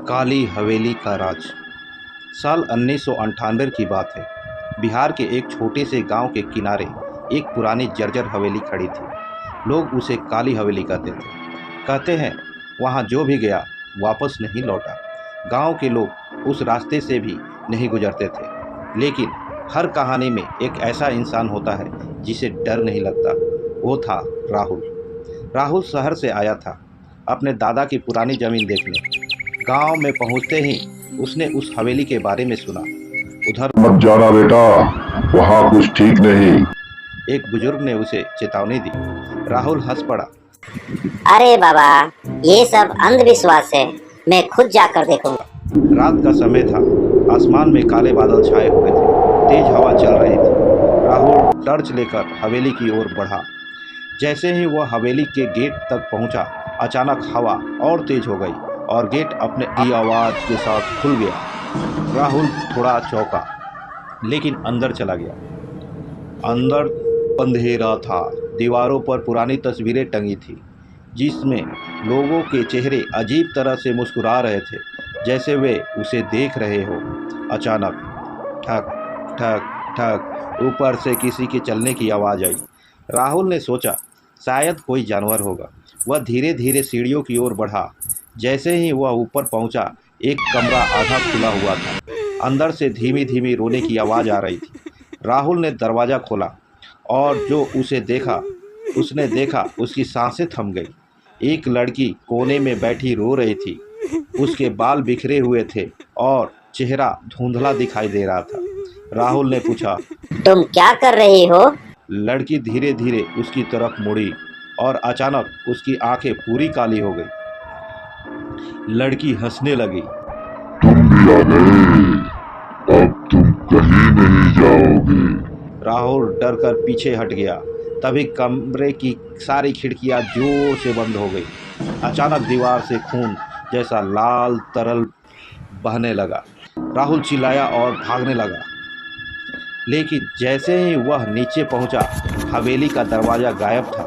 काली हवेली का राज। साल 1998 की बात है। बिहार के एक छोटे से गांव के किनारे एक पुरानी जर्जर हवेली खड़ी थी। लोग उसे काली हवेली कहते थे। कहते हैं वहां जो भी गया वापस नहीं लौटा। गांव के लोग उस रास्ते से भी नहीं गुजरते थे। लेकिन हर कहानी में एक ऐसा इंसान होता है जिसे डर नहीं लगता। वो था राहुल। राहुल शहर से आया था अपने दादा की पुरानी जमीन देखने। गांव में पहुंचते ही उसने उस हवेली के बारे में सुना। उधर मत जाना बेटा, वहाँ कुछ ठीक नहीं। एक बुजुर्ग ने उसे चेतावनी दी। राहुल हंस पड़ा। अरे बाबा, ये सब अंधविश्वास है, मैं खुद जाकर देखूंगा। रात का समय था। आसमान में काले बादल छाए हुए थे। तेज हवा चल रही थी। राहुल टॉर्च लेकर हवेली की ओर बढ़ा। जैसे ही वह हवेली के गेट तक पहुंचा, अचानक हवा और तेज हो गई और गेट अपने की आवाज के साथ खुल गया। राहुल थोड़ा चौंका, लेकिन अंदर चला गया। अंदर अंधेरा था। दीवारों पर पुरानी तस्वीरें टंगी थी, जिसमें लोगों के चेहरे अजीब तरह से मुस्कुरा रहे थे, जैसे वे उसे देख रहे हो। अचानक ठक ठक ठक ऊपर से किसी के चलने की आवाज़ आई। राहुल ने सोचा शायद कोई जानवर होगा। वह धीरे धीरे सीढ़ियों की ओर बढ़ा। जैसे ही वह ऊपर पहुंचा, एक कमरा आधा खुला हुआ था। अंदर से धीमी धीमी रोने की आवाज़ आ रही थी। राहुल ने दरवाज़ा खोला और जो उसने देखा उसकी सांसें थम गई। एक लड़की कोने में बैठी रो रही थी। उसके बाल बिखरे हुए थे और चेहरा धुंधला दिखाई दे रहा था। राहुल ने पूछा, तुम क्या कर रही हो? लड़की धीरे धीरे उसकी तरफ मुड़ी और अचानक उसकी आंखें पूरी काली हो गई। लड़की हंसने लगी। तुम भी आ गए, अब तुम कहीं नहीं जाओगे। राहुल डर कर पीछे हट गया। तभी कमरे की सारी खिड़कियां जोर से बंद हो गई। अचानक दीवार से खून जैसा लाल तरल बहने लगा। राहुल चिल्लाया और भागने लगा, लेकिन जैसे ही वह नीचे पहुंचा, हवेली का दरवाज़ा गायब था।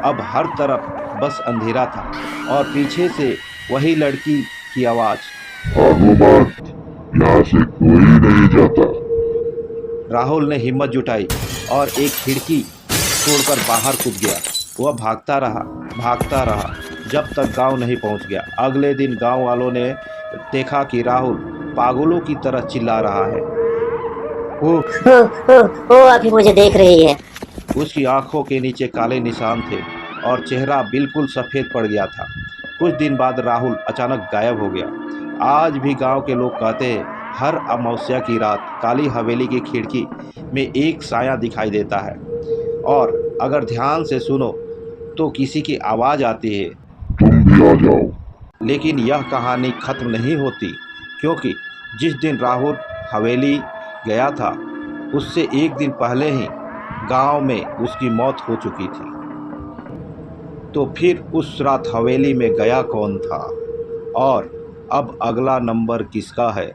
अब हर तरफ बस अंधेरा था और पीछे से वही लड़की की आवाज़, भागो मत, यहाँ से कोई नहीं जाता। राहुल ने हिम्मत जुटाई और एक खिड़की तोड़कर बाहर कूद गया। वह भागता रहा जब तक गांव नहीं पहुंच गया। अगले दिन गांव वालों ने देखा कि राहुल पागलों की तरह चिल्ला रहा है। ओ अभी मुझे देख रही है। उसकी आंखों के नीचे काले निशान थे और चेहरा बिल्कुल सफ़ेद पड़ गया था। कुछ दिन बाद राहुल अचानक गायब हो गया। आज भी गांव के लोग कहते हैं हर अमावस्या की रात काली हवेली की खिड़की में एक साया दिखाई देता है और अगर ध्यान से सुनो तो किसी की आवाज़ आती है। तुम भी आ जाओ। लेकिन यह कहानी ख़त्म नहीं होती, क्योंकि जिस दिन राहुल हवेली गया था उससे एक दिन पहले ही गांव में उसकी मौत हो चुकी थी। तो फिर उस रात हवेली में गया कौन था और अब अगला नंबर किसका है?